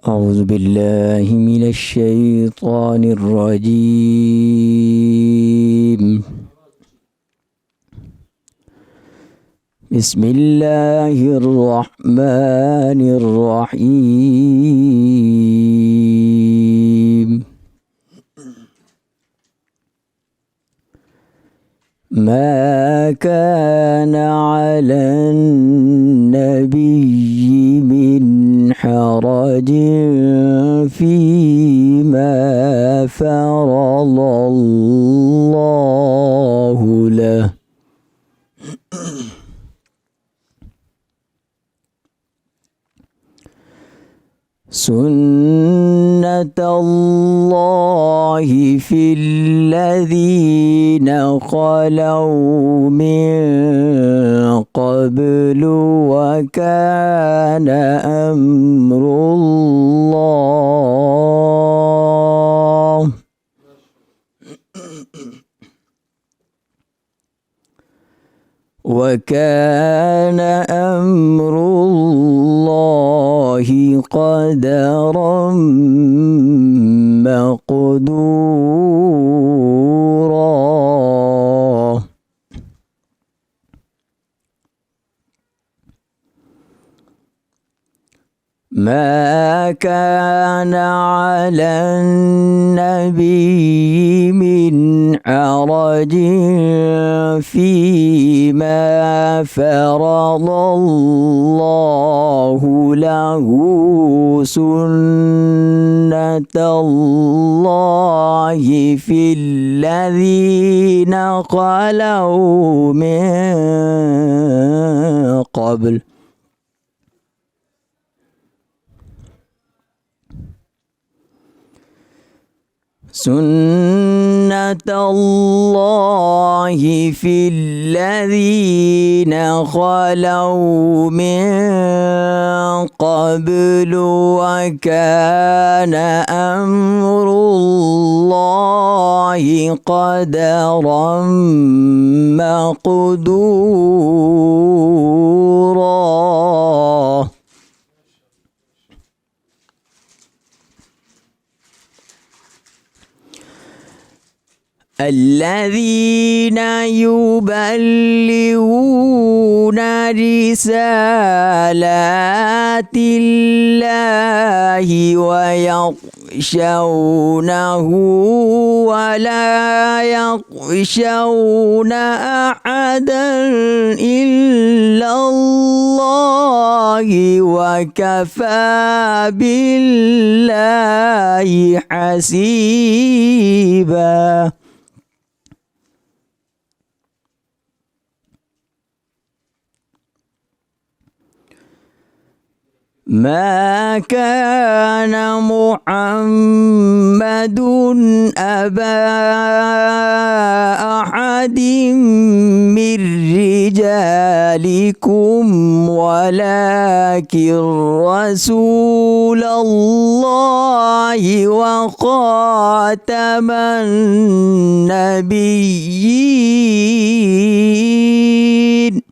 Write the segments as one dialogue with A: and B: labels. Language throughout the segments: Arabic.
A: أعوذ بالله من الشيطان الرجيم. بسم الله الرحمن الرحيم. ما كان على النبي من حرج فيما فرض الله له سنة الله في الذين خلوا من قبل وكان أمر الله قدرا مقدورا. ما كان على النبي من حرج فيما فرض الله له سنة الله في الذين خلوا من قبل سنة الله في الذين خلوا من قبل وكان أمر الله قدرا مقدورا. الذين يبلغون رسالات الله ويخشونه ولا يخشون أحدا إلا الله وكفى بالله حسيبا. ما كان محمد أبا أحد من رجالكم ولكن رسول الله وخاتم النبيين.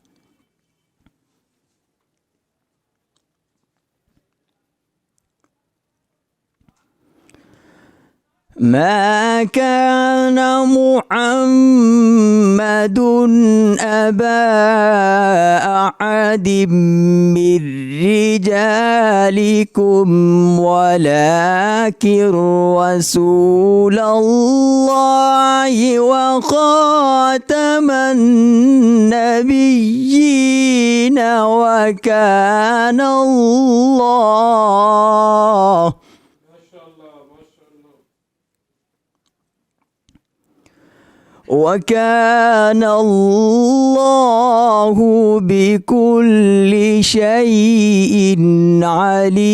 A: ما كان محمد أبا أحد من رجالكم ولكن رسول الله وخاتم النبيين وكان الله بكل شيء عليما.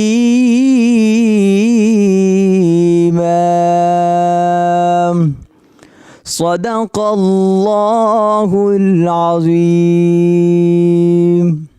A: صدق الله العظيم.